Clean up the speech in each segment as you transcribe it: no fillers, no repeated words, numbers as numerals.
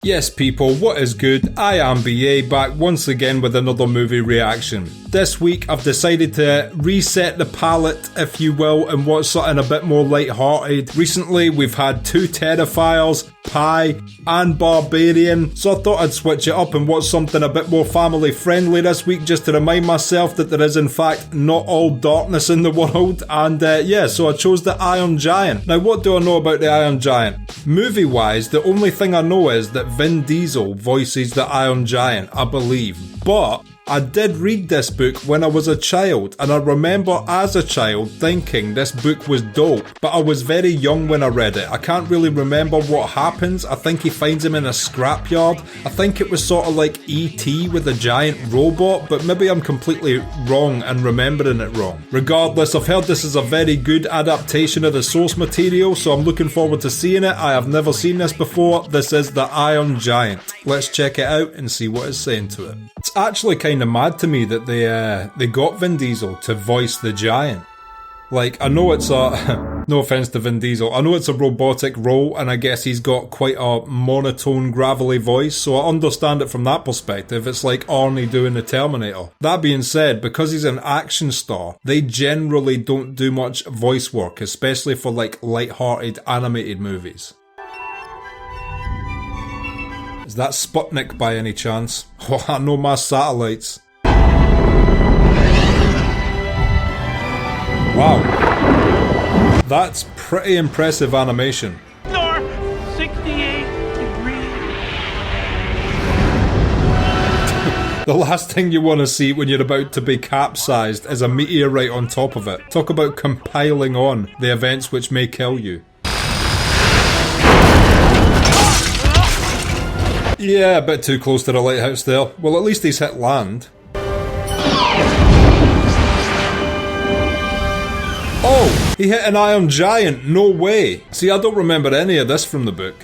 Yes people, what is good? I am BA, back once again with another movie reaction. This week I've decided to reset the palette, if you will, and watch something a bit more light-hearted. Recently we've had two Terrifiers, Pi and Barbarian, so I thought I'd switch it up and watch something a bit more family friendly this week, just to remind myself that there is in fact not all darkness in the world. And so I chose The Iron Giant. Now what do I know about The Iron Giant? Movie wise, the only thing I know is that Vin Diesel voices the Iron Giant, I believe. But I did read this book when I was a child, and I remember as a child thinking this book was dope, but I was very young when I read it. I can't really remember what happens. I think he finds him in a scrapyard. I think it was sort of like E.T. with a giant robot, but maybe I'm completely wrong and remembering it wrong. Regardless, I've heard this is a very good adaptation of the source material, so I'm looking forward to seeing it. I have never seen this before. This is The Iron Giant. Let's check it out and see what it's saying to it. It's actually kind of mad to me that they got Vin Diesel to voice the Giant. Like, I know it's a no offense to Vin Diesel, I know it's a robotic role, and I guess he's got quite a monotone, gravelly voice, so I understand it from that perspective. It's like Arnie doing the Terminator. That being said, because he's an action star, they generally don't do much voice work, especially for like light-hearted animated movies. Is that Sputnik by any chance? Oh, I know my satellites. Wow. That's pretty impressive animation. North 68 degrees. The last thing you want to see when you're about to be capsized is a meteorite on top of it. Talk about compiling on the events which may kill you. Yeah, a bit too close to the lighthouse there. Well, at least he's hit land. Oh, he hit an Iron Giant, no way. See, I don't remember any of this from the book.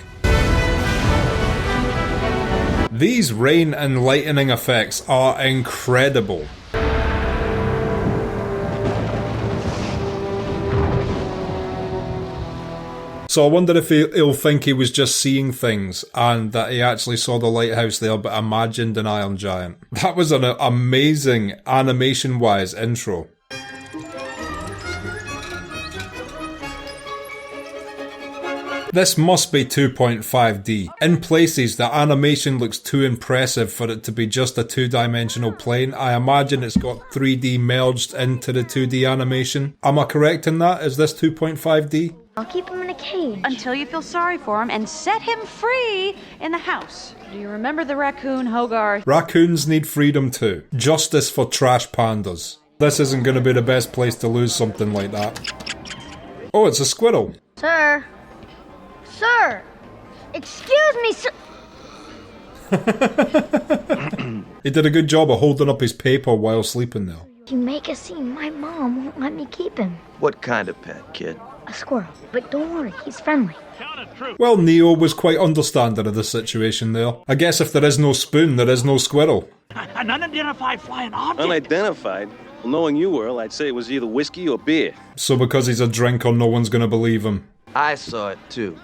These rain and lightning effects are incredible. So I wonder if he'll think he was just seeing things and that he actually saw the lighthouse there but imagined an Iron Giant. That was an amazing animation-wise intro. This must be 2.5D. In places, the animation looks too impressive for it to be just a two-dimensional plane. I imagine it's got 3D merged into the 2D animation. Am I correct in that? Is this 2.5D? I'll keep him in a cage. Until you feel sorry for him and set him free in the house. Do you remember the raccoon, Hogarth? Raccoons need freedom too. Justice for trash pandas. This isn't going to be the best place to lose something like that. Oh, it's a squirrel. Sir. Sir. Excuse me, sir. He did a good job of holding up his paper while sleeping there. You make a scene. My mom won't let me keep him. What kind of pet, kid? A squirrel. But don't worry, he's friendly. Well, Neo was quite understanding of the situation there. I guess if there is no spoon, there is no squirrel. An unidentified flying object. Unidentified? Well, knowing you, Earl, I'd say it was either whiskey or beer. So because he's a drinker, no one's gonna believe him. I saw it too.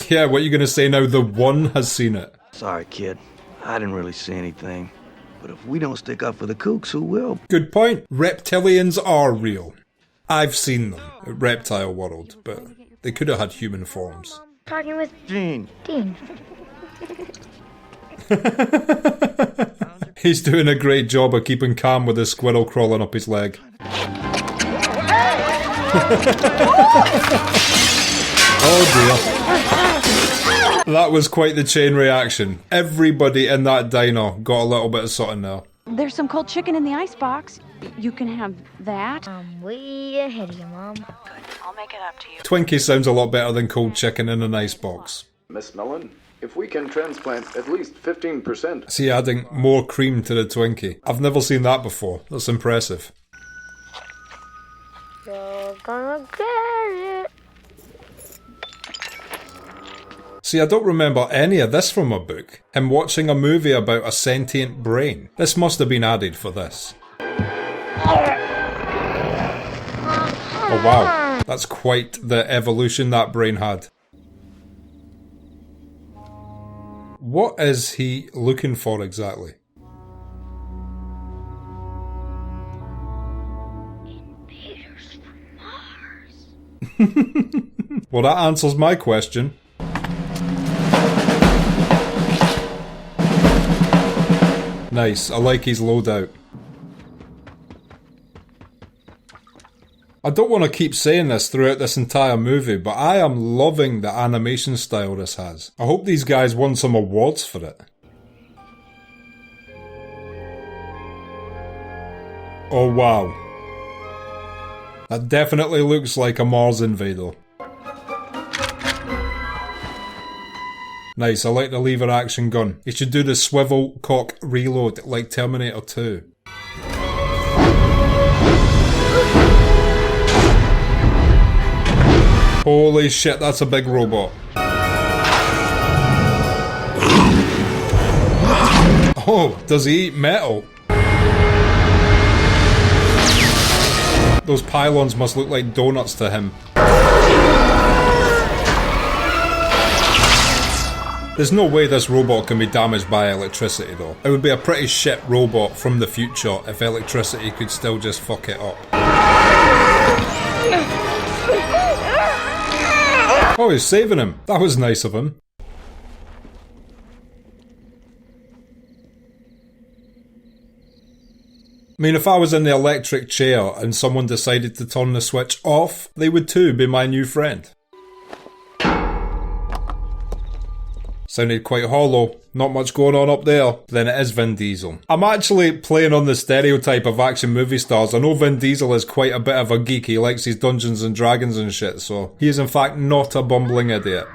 Yeah, what are you gonna say now? The one has seen it. Sorry, kid. I didn't really see anything. But if we don't stick up for the kooks, who will? Good point. Reptilians are real. I've seen them at Reptile World, but they could have had human forms. Talking with Dean. Dean. He's doing a great job of keeping calm with his squirrel crawling up his leg. Oh dear. That was quite the chain reaction. Everybody in that diner got a little bit of something there. There's some cold chicken in the icebox. You can have that. I'm way ahead of you, Mom. Good. I'll make it up to you. Twinkie sounds a lot better than cold chicken in an icebox. Miss Mellon, if we can transplant at least 15%. See, adding more cream to the Twinkie. I've never seen that before. That's impressive. You're gonna get it. See, I don't remember any of this from a book. Him watching a movie about a sentient brain. This must have been added for this. Oh wow, that's quite the evolution that brain had. What is he looking for exactly? Invaders from Mars. Well, that answers my question. Nice, I like his loadout. I don't want to keep saying this throughout this entire movie, but I am loving the animation style this has. I hope these guys won some awards for it. Oh wow. That definitely looks like a Mars invader. Nice, I like the lever action gun. He should do the swivel cock reload like Terminator 2. Holy shit, that's a big robot. Oh, does he eat metal? Those pylons must look like donuts to him. There's no way this robot can be damaged by electricity though. It would be a pretty shit robot from the future if electricity could still just fuck it up. Oh, he's saving him. That was nice of him. I mean, if I was in the electric chair and someone decided to turn the switch off, they would too be my new friend. Sounded quite hollow, not much going on up there. Then it is Vin Diesel. I'm actually playing on the stereotype of action movie stars. I know Vin Diesel is quite a bit of a geek, he likes his Dungeons and Dragons and shit, so he is in fact not a bumbling idiot.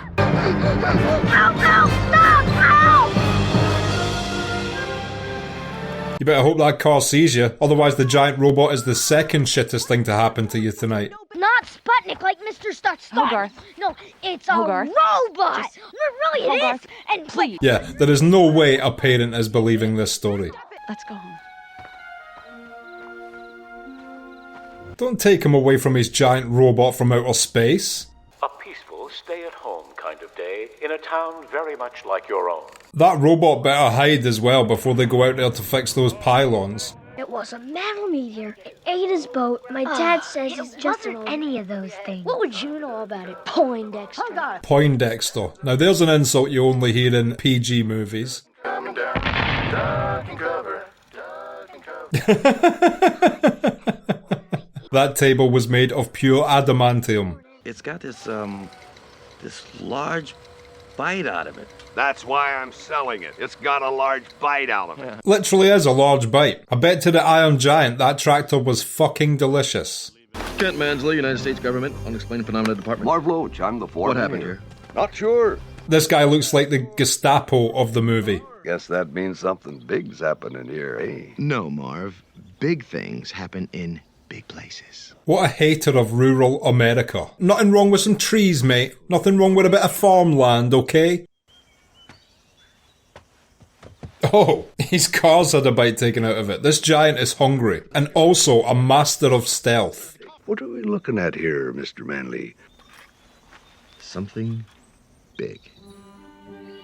You better hope that car sees you, otherwise the giant robot is the second shittest thing to happen to you tonight. Not Sputnik like Mr. Stark. Hogarth. No, it's a Hogarth. robot. Just- Really, it Hogarth, is. And please. Yeah, there is no way a parent is believing this story. Let's go home. Don't take him away from his giant robot from outer space. A peaceful, stay-at-home kind of day in a town very much like your own. That robot better hide as well before they go out there to fix those pylons. it was a metal meteor. It ate his boat. My dad says it's just any of those things. What would you know about it, Poindexter? Poindexter. Now there's an insult you only hear in PG movies. Coming down, duck and cover, duck and cover. That table was made of pure adamantium. It's got this large bite out of it. That's why I'm selling it. It's got a large bite out of it. Literally is a large bite. I bet to the Iron Giant that tractor was fucking delicious. Kent Mansley, United States Government, Unexplained Phenomena Department. Marv Loach, I'm the foreman. What happened here? Not sure. This guy looks like the Gestapo of the movie. Guess that means something big's happening here, eh? No, Marv. Big things happen in big places. What a hater of rural America. Nothing wrong with some trees, mate. Nothing wrong with a bit of farmland, okay? Oh, his car's had a bite taken out of it. This giant is hungry. And also a master of stealth. What are we looking at here, Mr. Manley? Something big.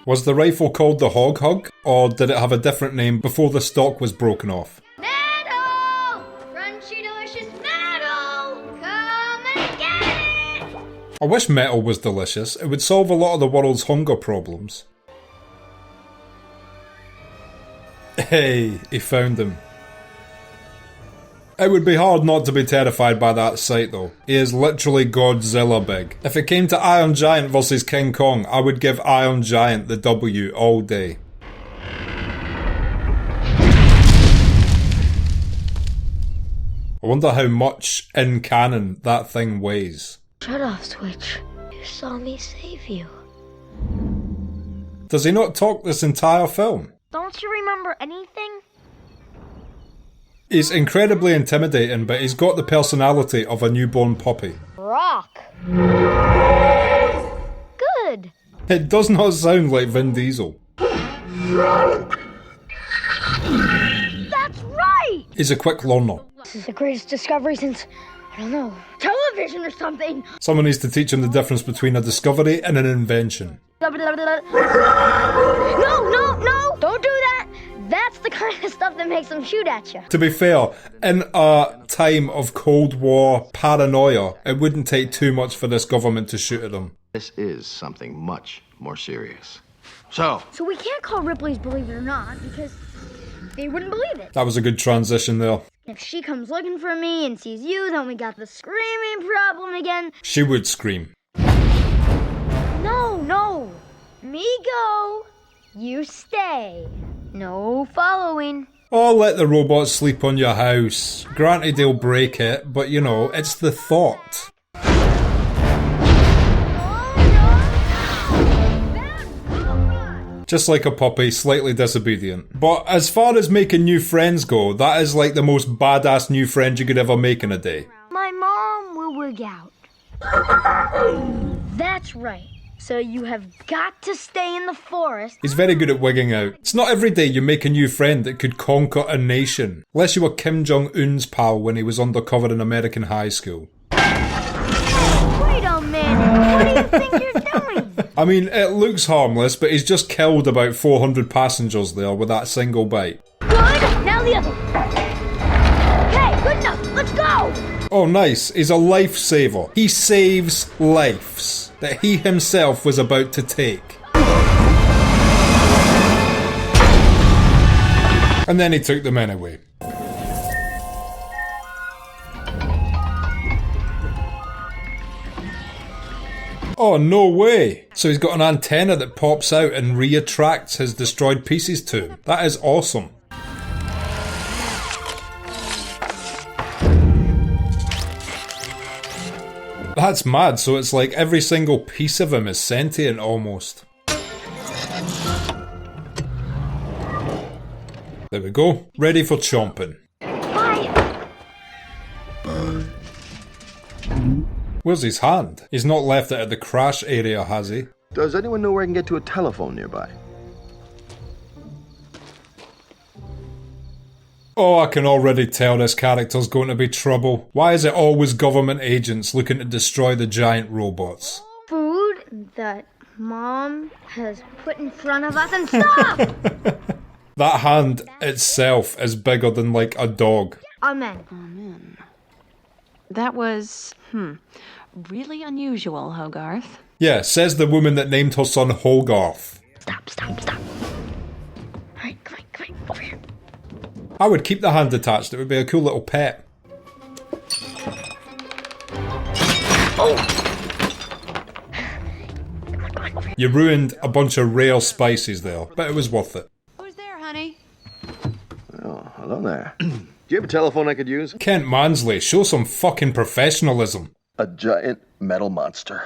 Was the rifle called the Hog Hug? Or did it have a different name before the stock was broken off? Metal! Crunchy, delicious metal! Come and get it! I wish metal was delicious. It would solve a lot of the world's hunger problems. Hey, he found him. It would be hard not to be terrified by that sight though. He is literally Godzilla big. If it came to Iron Giant versus King Kong, I would give Iron Giant the W all day. I wonder how much in canon that thing weighs. Shut off, Switch. You saw me save you. Does he not talk this entire film? Don't you remember anything? He's incredibly intimidating, but he's got the personality of a newborn puppy. Rock. Good. It does not sound like Vin Diesel. That's right! He's a quick learner. This is the greatest discovery since, I don't know, television or something. Someone needs to teach him the difference between a discovery and an invention. No! Don't do that! That's the kind of stuff that makes them shoot at you. To be fair, in a time of Cold War paranoia, it wouldn't take too much for this government to shoot at them. This is something much more serious. So we can't call Ripley's Believe It or Not because they wouldn't believe it. That was a good transition there. If she comes looking for me and sees you, then we got the screaming problem again. She would scream. No. Me go. You stay. No following. Or let the robots sleep on your house. Granted they'll break it, but you know, it's the thought. Just like a puppy, slightly disobedient. But as far as making new friends go, that is like the most badass new friend you could ever make in a day. My mom will wig out. That's right. So you have got to stay in the forest. He's very good at wigging out. It's not every day you make a new friend that could conquer a nation. Unless you were Kim Jong-un's pal when he was undercover in American high school. Wait a minute. What do you think you're doing? I mean, it looks harmless, but he's just killed about 400 passengers there with that single bite. Good. Now the other. Okay, good enough. Let's go. Oh, nice. He's a lifesaver. He saves lives that he himself was about to take. And then he took them anyway. Oh, no way! So he's got an antenna that pops out and re-attracts his destroyed pieces to him. That is awesome. That's mad, so it's like every single piece of him is sentient almost. There we go. Ready for chomping. Bye. Where's his hand? He's not left it at the crash area, has he? does anyone know where I can get to a telephone nearby? Oh, I can already tell this character's going to be trouble. Why is it always government agents looking to destroy the giant robots? Food that Mom has put in front of us, and stop! That hand itself is bigger than like a dog. Amen. Amen. That was, really unusual, Hogarth. Yeah, says the woman that named her son Hogarth. Stop. Alright, come on, over here. I would keep the hand attached, it would be a cool little pet. You ruined a bunch of rare spices there, but it was worth it. Who's there, honey? Oh, hello there. Do you have a telephone I could use? Kent Mansley, show some fucking professionalism. A giant metal monster.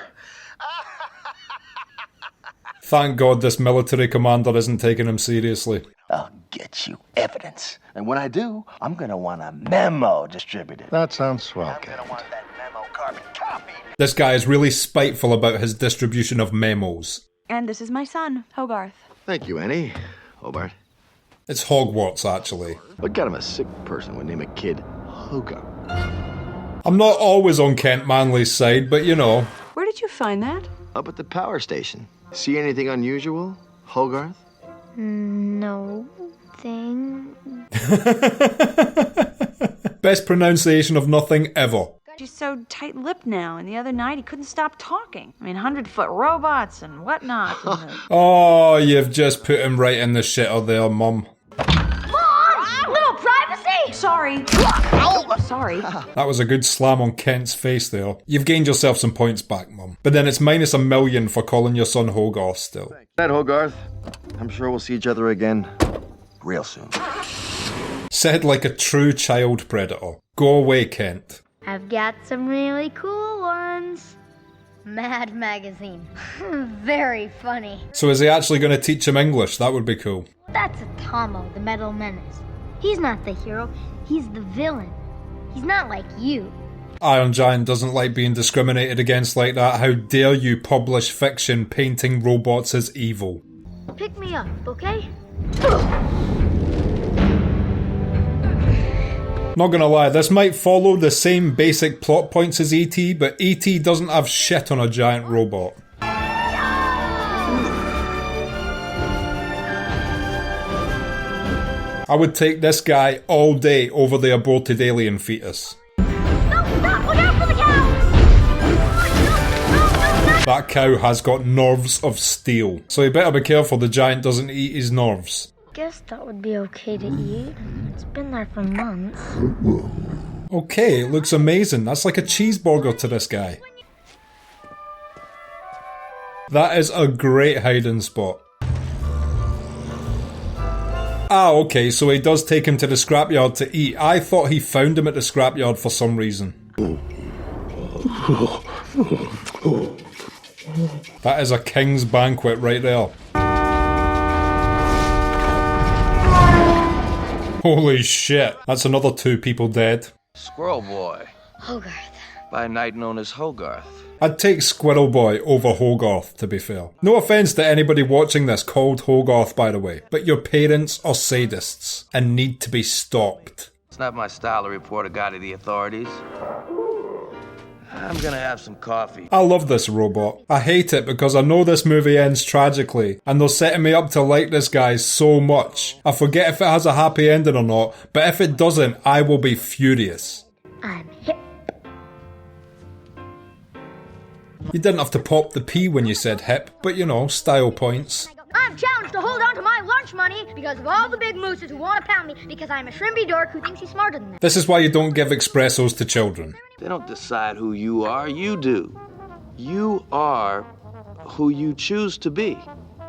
Thank God this military commander isn't taking him seriously. I'll get you evidence. And when I do, I'm gonna want a memo distributed. That sounds swell, I'm gonna want that memo carbon copied. This guy is really spiteful about his distribution of memos. And this is my son, Hogarth. Thank you, Annie. Hobart. It's Hogwarts, actually. What kind of a sick person would name a kid Hogarth? I'm not always on Kent Manley's side, but you know. Where did you find that? Up at the power station. See anything unusual, Hogarth? No thing. Best pronunciation of nothing ever. She's so tight-lipped now, and the other night he couldn't stop talking. I mean, 100-foot robots and whatnot. Oh, you've just put him right in the shitter there, Mum. Mom! Little privacy! Sorry. Sorry. That was a good slam on Kent's face there. You've gained yourself some points back, Mum. But then it's minus -1 million for calling your son Hogarth still. Good night, Hogarth. I'm sure we'll see each other again real soon. Said like a true child predator. Go away, Kent. I've got some really cool ones. Mad Magazine. Very funny. So is he actually going to teach him English? That would be cool. That's Atomo, the Metal Menace. He's not the hero, he's the villain. He's not like you. Iron Giant doesn't like being discriminated against like that. How dare you publish fiction painting robots as evil? Pick me up, okay? Not gonna lie, this might follow the same basic plot points as E.T., but E.T. doesn't have shit on a giant robot. I would take this guy all day over the aborted alien fetus. No, stop! Look out for the cow! No! That cow has got nerves of steel, so you better be careful the giant doesn't eat his nerves. Guess that would be okay to eat. It's been there for months. Okay, it looks amazing. That's like a cheeseburger to this guy. That is a great hiding spot. Ah, okay, so he does take him to the scrapyard to eat. I thought he found him at the scrapyard for some reason. That is a king's banquet right there. Holy shit, that's another 2 people dead. Squirrel Boy, Hogarth. by night known as Hogarth. I'd take Squirrel Boy over Hogarth, to be fair. No offence to anybody watching this called Hogarth, by the way, but your parents are sadists and need to be stopped. It's not my style to report a guy to the authorities. I'm gonna have some coffee. I love this robot. I hate it because I know this movie ends tragically, and they're setting me up to like this guy so much. I forget if it has a happy ending or not, but if it doesn't, I will be furious. I'm hip. You didn't have to pop the P when you said hip, but you know, style points. I'm challenged to hold on to my lunch money because of all the big mooses who want to pound me because I'm a shrimpy dork who thinks he's smarter than them. This is why you don't give espressos to children. They don't decide who you are, you do. You are who you choose to be.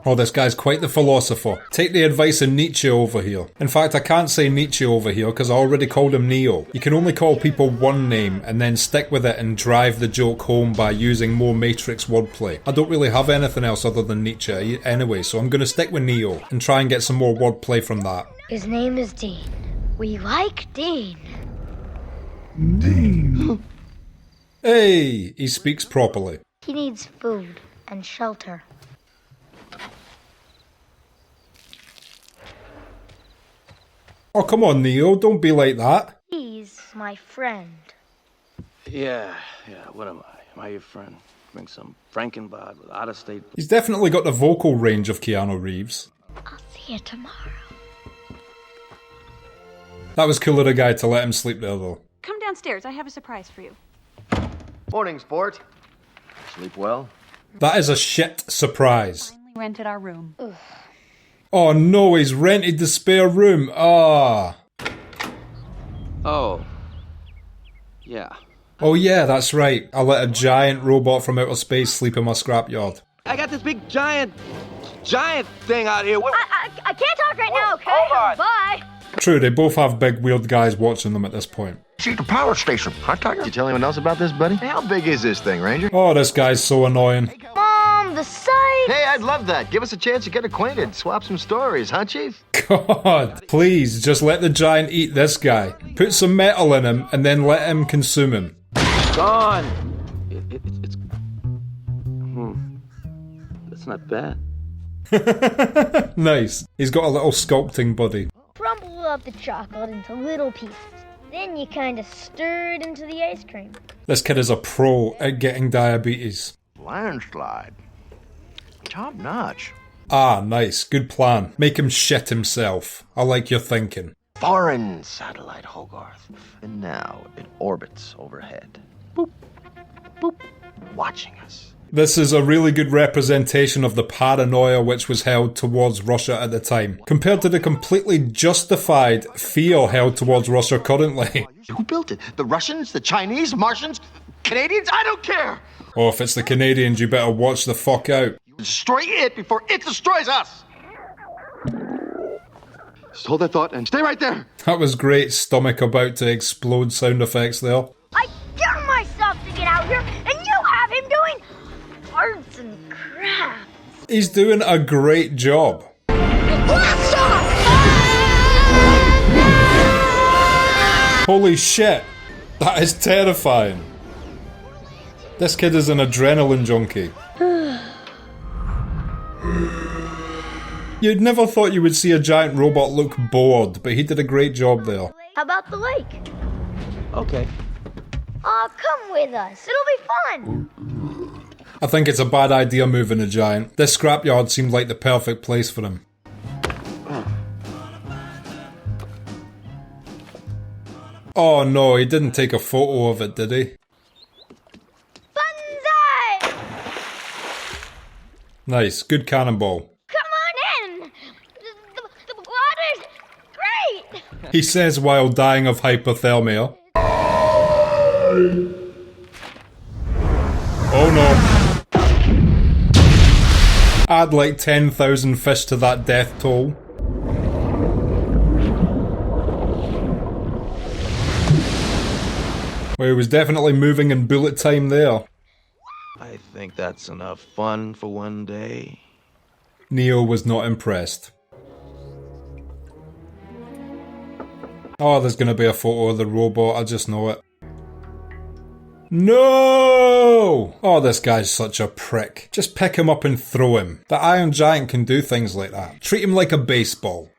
Oh, this guy's quite the philosopher. Take the advice of Nietzsche over here. In fact, I can't say Nietzsche over here because I already called him Neo. You can only call people one name and then stick with it and drive the joke home by using more Matrix wordplay. I don't really have anything else other than Nietzsche anyway, so I'm going to stick with Neo and try and get some more wordplay from that. His name is Dean. We like Dean. Hey, he speaks properly. He needs food and shelter. Oh, come on, Neo, don't be like that. He's my friend. Yeah, what am I? Am I your friend? Bring some Frankenbad with out-of-state... He's definitely got the vocal range of Keanu Reeves. I'll see you tomorrow. That was cool of the guy to let him sleep there, though. Come downstairs. I have a surprise for you. Morning, sport. Sleep well? That is a shit surprise. Finally rented our room. Oh no, he's rented the spare room. Ah. Oh. Yeah. Oh yeah, that's right. I let a giant robot from outer space sleep in my scrapyard. I got this big giant thing out here. What? I can't talk right now, okay? Hold on. Bye. True, they both have big weird guys watching them at this point. See the power station, huh, Tiger? Did you tell anyone else about this, buddy? Hey, how big is this thing, Ranger? Oh, this guy's so annoying. Mom, the site. Hey, I'd love that. Give us a chance to get acquainted. Swap some stories, huh, Chief? God, please, just let the giant eat this guy. Put some metal in him and then let him consume him. Gone. It's... That's not bad. Nice. He's got a little sculpting buddy. Crumble up the chocolate into little pieces. Then you kind of stir it into the ice cream. This kid is a pro at getting diabetes. Landslide. Top notch. Ah, nice. Good plan. Make him shit himself. I like your thinking. Foreign satellite Hogarth. And now it orbits overhead. Boop. Boop. Watching us. This is a really good representation of the paranoia which was held towards Russia at the time, compared to the completely justified fear held towards Russia currently. Who built it? The Russians? The Chinese? Martians? Canadians? I don't care! Oh, if it's the Canadians, you better watch the fuck out. Destroy it before it destroys us! Just hold that thought and stay right there! That was great stomach about to explode sound effects there. I kill myself to get out here, and you have him doing arts and crafts. He's doing a great job. Blast off! Holy shit, that is terrifying. This kid is an adrenaline junkie. You'd never thought you would see a giant robot look bored, but he did a great job there. How about the lake? Okay. Aw, come with us. It'll be fun. I think it's a bad idea moving a giant. This scrapyard seemed like the perfect place for him. Oh no, he didn't take a photo of it, did he? Banzai! Nice, good cannonball. Come on in! The water's great! He says while dying of hypothermia. Oh no. Add like 10,000 fish to that death toll. Well, he was definitely moving in bullet time there. I think that's enough fun for one day. Neo was not impressed. Oh, there's gonna be a photo of the robot, I just know it. No! Oh, this guy's such a prick. Just pick him up and throw him. The Iron Giant can do things like that. Treat him like a baseball.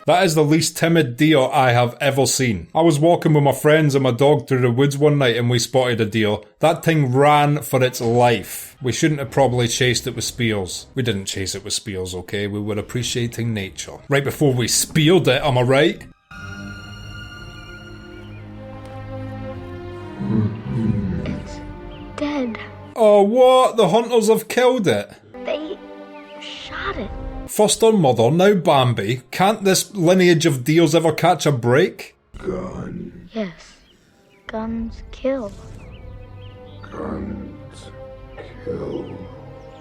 That is the least timid deer I have ever seen. I was walking with my friends and my dog through the woods one night and we spotted a deer. That thing ran for its life. We shouldn't have probably chased it with spears. We didn't chase it with spears, okay? We were appreciating nature. Right before we speared it, am I right? It's dead. Oh, what? The hunters have killed it. They shot it. First on Mother, now Bambi. Can't this lineage of deers ever catch a break? Gun. Yes. Guns kill. Guns kill.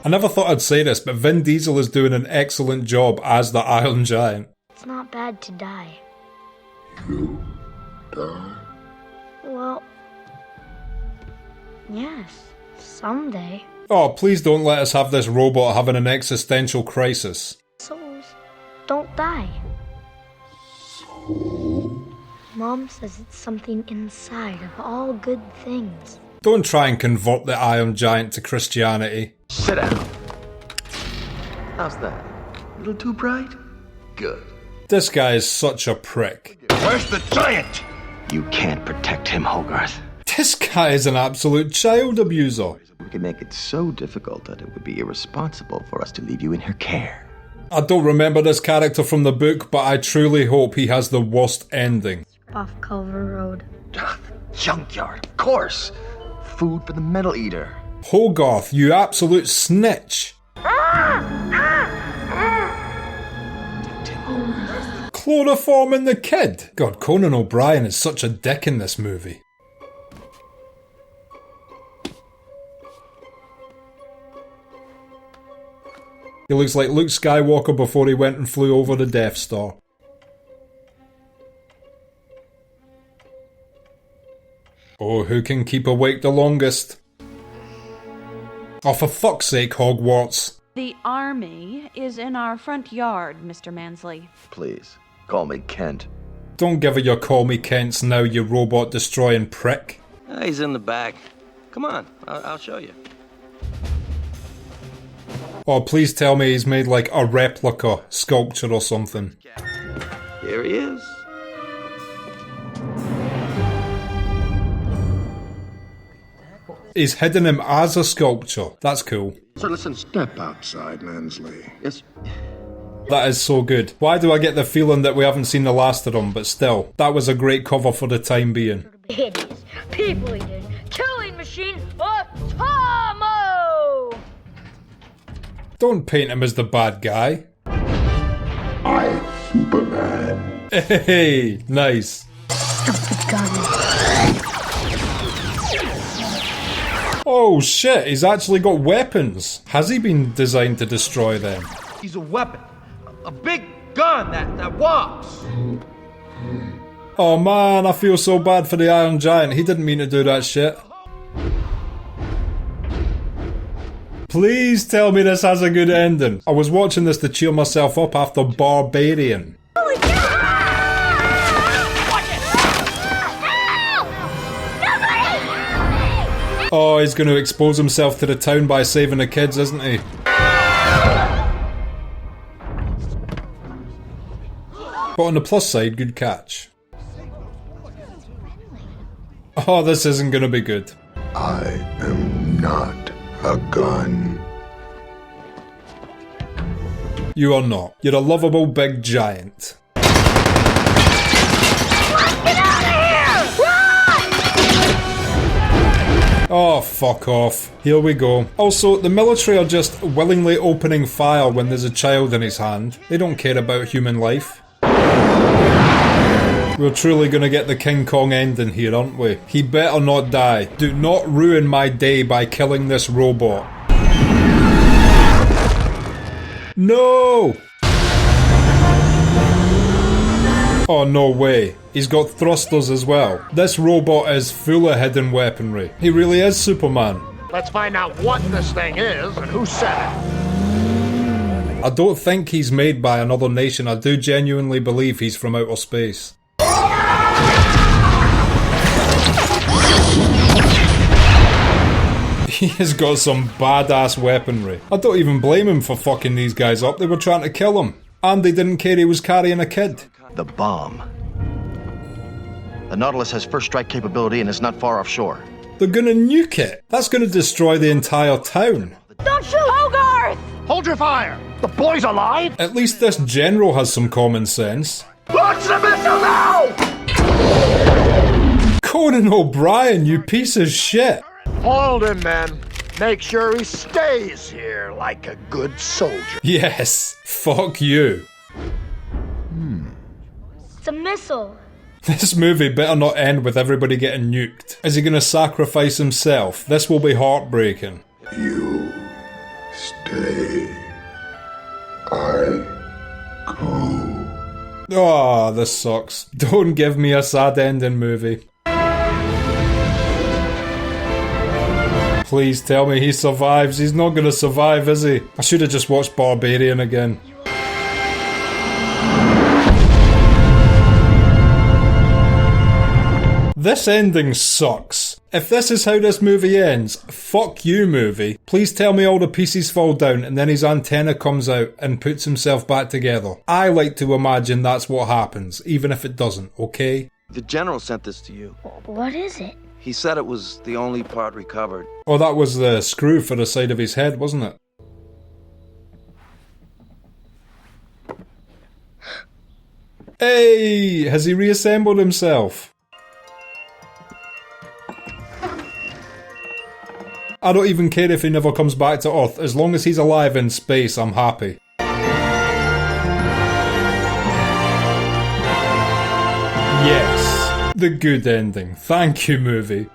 I never thought I'd say this, but Vin Diesel is doing an excellent job as the Iron Giant. It's not bad to die. You die? Well, yes. Someday. Oh, please don't let us have this robot having an existential crisis. Souls don't die. Soul? Mom says it's something inside of all good things. Don't try and convert the Iron Giant to Christianity. Sit down. How's that? A little too bright? Good. This guy is such a prick. Where's the giant? You can't protect him, Hogarth. This guy is an absolute child abuser. We can make it so difficult that it would be irresponsible for us to leave you in her care. I don't remember this character from the book, but I truly hope he has the worst ending. Off Culver Road. Junkyard, of course. Food for the Metal Eater. Hogarth, you absolute snitch. Chloroforming the kid. God, Conan O'Brien is such a dick in this movie. He looks like Luke Skywalker before he went and flew over the Death Star. Oh, who can keep awake the longest? Oh, for fuck's sake, Hogwarts. The army is in our front yard, Mr. Mansley. Please, call me Kent. Don't give her your call me Kents now, you robot destroying prick. He's in the back. Come on, I'll show you. Oh, please tell me he's made like a replica sculpture or something. Here he is. He's hidden him as a sculpture. That's cool. So listen, step outside, Mansley. Yes. That is so good. Why do I get the feeling that we haven't seen the last of them? But still, that was a great cover for the time being. Hideous, people eaters, killing machine, Atomo! Don't paint him as the bad guy. I'm Superman. Hey, nice. Stupid gun. Oh shit, he's actually got weapons. Has he been designed to destroy them? He's a weapon. A big gun that walks. Oh man, I feel so bad for the Iron Giant. He didn't mean to do that shit. Please tell me this has a good ending. I was watching this to cheer myself up after Barbarian. Oh, he's going to expose himself to the town by saving the kids, isn't he? But on the plus side, good catch. Oh, this isn't going to be good. I am not a gun. You are not. You're a lovable big giant. Oh, fuck off. Here we go. Also, the military are just willingly opening fire when there's a child in his hand. They don't care about human life. We're truly gonna get the King Kong ending here, aren't we? He better not die. Do not ruin my day by killing this robot. No! Oh, no way. He's got thrusters as well. This robot is full of hidden weaponry. He really is Superman. Let's find out what this thing is and who said it. I don't think he's made by another nation. I do genuinely believe he's from outer space. He has got some badass weaponry. I don't even blame him for fucking these guys up. They were trying to kill him. And they didn't care he was carrying a kid. The bomb. The Nautilus has first strike capability and is not far offshore. They're gonna nuke it. That's gonna destroy the entire town. Don't shoot! Hogarth! Hold your fire! The boy's alive? At least this general has some common sense. Launch the missile now! Conan O'Brien, you piece of shit. Hold him, men. Make sure he stays here like a good soldier. Yes, fuck you. It's a missile. This movie better not end with everybody getting nuked. Is he gonna sacrifice himself? This will be heartbreaking. You stay. I go. Oh, this sucks. Don't give me a sad ending movie. Please tell me he survives. He's not gonna survive, is he? I should have just watched Barbarian again. This ending sucks. If this is how this movie ends, fuck you, movie. Please tell me all the pieces fall down and then his antenna comes out and puts himself back together. I like to imagine that's what happens, even if it doesn't, okay? The general sent this to you. What is it? He said it was the only part recovered. Oh, that was the screw for the side of his head, wasn't it? Hey! Has he reassembled himself? I don't even care if he never comes back to Earth. As long as he's alive in space, I'm happy. Yes. The good ending. Thank you, movie.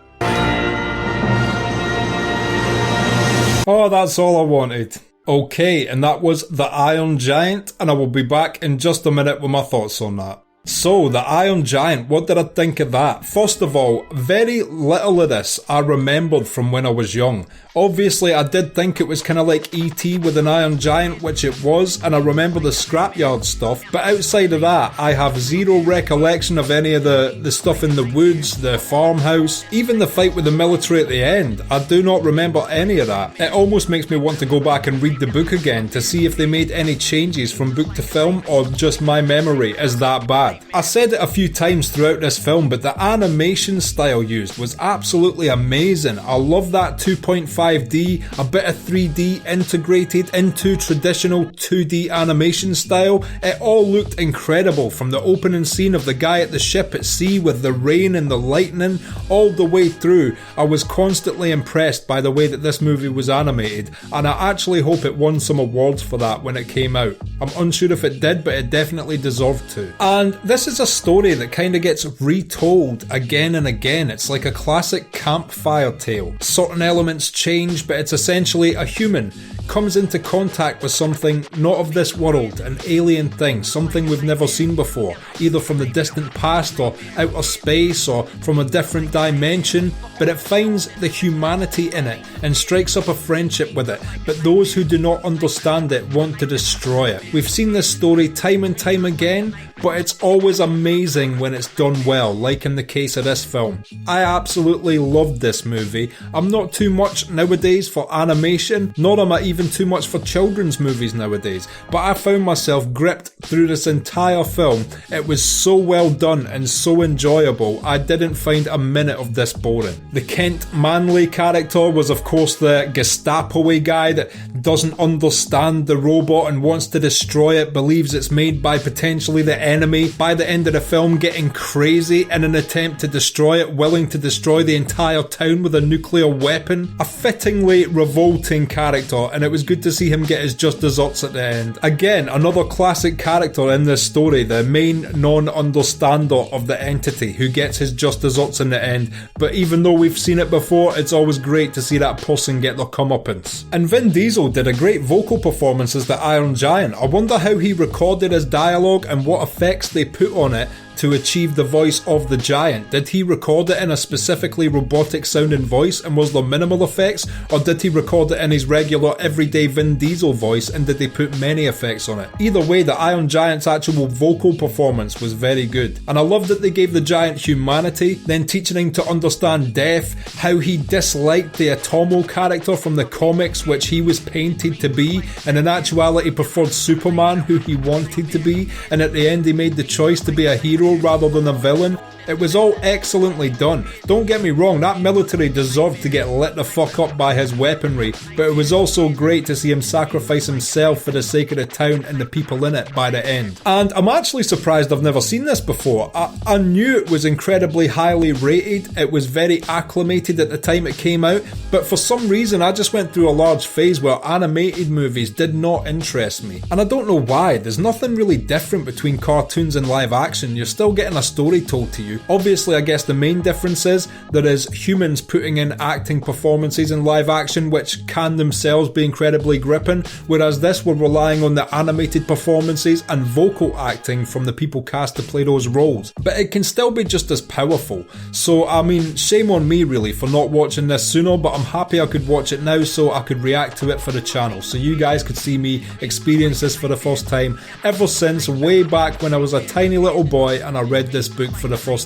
Oh, that's all I wanted. Okay, and that was The Iron Giant, and I will be back in just a minute with my thoughts on that. So, The Iron Giant, what did I think of that? First of all, very little of this I remembered from when I was young. Obviously, I did think it was kind of like E.T. with an Iron Giant, which it was, and I remember the scrapyard stuff, but outside of that, I have zero recollection of any of the stuff in the woods, the farmhouse, even the fight with the military at the end. I do not remember any of that. It almost makes me want to go back and read the book again to see if they made any changes from book to film, or just my memory is that bad. I said it a few times throughout this film, but the animation style used was absolutely amazing. I love that 2.5D, a bit of 3D integrated into traditional 2D animation style. It all looked incredible, from the opening scene of the guy at the ship at sea with the rain and the lightning all the way through. I was constantly impressed by the way that this movie was animated, and I actually hope it won some awards for that when it came out. I'm unsure if it did, but it definitely deserved to. And this is a story that kind of gets retold again and again. It's like a classic campfire tale. Certain elements change, but it's essentially a human comes into contact with something not of this world, an alien thing, something we've never seen before, either from the distant past or outer space or from a different dimension, but it finds the humanity in it and strikes up a friendship with it, but those who do not understand it want to destroy it. We've seen this story time and time again, but it's always amazing when it's done well, like in the case of this film. I absolutely loved this movie. I'm not too much nowadays for animation, nor am I even even too much for children's movies nowadays, but I found myself gripped through this entire film. It was so well done and so enjoyable, I didn't find a minute of this boring. The Kent Manley character was of course the Gestapo-y guy that doesn't understand the robot and wants to destroy it, believes it's made by potentially the enemy. By the end of the film, getting crazy in an attempt to destroy it, willing to destroy the entire town with a nuclear weapon. A fittingly revolting character, and it was good to see him get his just desserts at the end. Again, another classic character in this story, the main non-understander of the entity who gets his just desserts in the end, but even though we've seen it before, it's always great to see that person get their comeuppance. And Vin Diesel did a great vocal performance as the Iron Giant. I wonder how he recorded his dialogue and what effects they put on it to achieve the voice of the Giant. Did he record it in a specifically robotic sounding voice and was there minimal effects, or did he record it in his regular everyday Vin Diesel voice and did they put many effects on it? Either way, the Iron Giant's actual vocal performance was very good, and I love that they gave the Giant humanity, then teaching him to understand death, how he disliked the Atomo character from the comics which he was painted to be, and in actuality preferred Superman who he wanted to be, and at the end he made the choice to be a hero rather than a villain. It was all excellently done. Don't get me wrong, that military deserved to get lit the fuck up by his weaponry, but it was also great to see him sacrifice himself for the sake of the town and the people in it by the end. And I'm actually surprised I've never seen this before. I knew it was incredibly highly rated, it was very acclamated at the time it came out, but for some reason I just went through a large phase where animated movies did not interest me. And I don't know why, there's nothing really different between cartoons and live action, you're still getting a story told to you. Obviously, I guess the main difference is there is humans putting in acting performances in live action which can themselves be incredibly gripping, whereas this we're relying on the animated performances and vocal acting from the people cast to play those roles. But it can still be just as powerful. So I mean, shame on me really for not watching this sooner, but I'm happy I could watch it now so I could react to it for the channel, so you guys could see me experience this for the first time ever since way back when I was a tiny little boy and I read this book for the first time.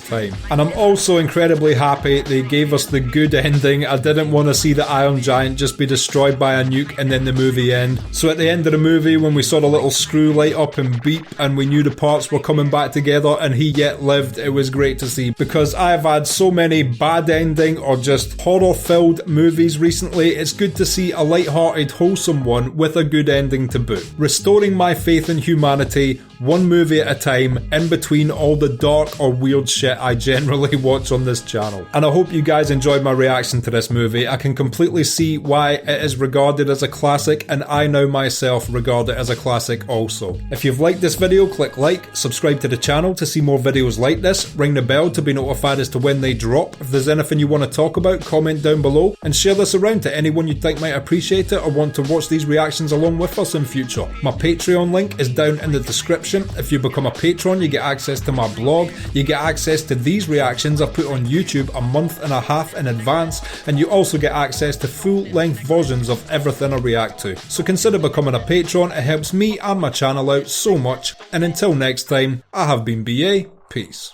And I'm also incredibly happy they gave us the good ending. I didn't want to see the Iron Giant just be destroyed by a nuke and then the movie end. So at the end of the movie, when we saw the little screw light up and beep and we knew the parts were coming back together and he yet lived, it was great to see, because I've had so many bad ending or just horror filled movies recently. It's good to see a light-hearted, wholesome one with a good ending to boot. Restoring my faith in humanity, one movie at a time, in between all the dark or weird shit I generally watch on this channel. And I hope you guys enjoyed my reaction to this movie. I can completely see why it is regarded as a classic, and I now myself regard it as a classic also. If you've liked this video, click like, subscribe to the channel to see more videos like this, ring the bell to be notified as to when they drop. If there's anything you want to talk about, comment down below, and share this around to anyone you think might appreciate it or want to watch these reactions along with us in future. My Patreon link is down in the description. If you become a patron, you get access to my blog, you get access to these reactions I put on YouTube a month and a half in advance, and you also get access to full-length versions of everything I react to. So consider becoming a patron, it helps me and my channel out so much, and until next time, I have been BA, peace.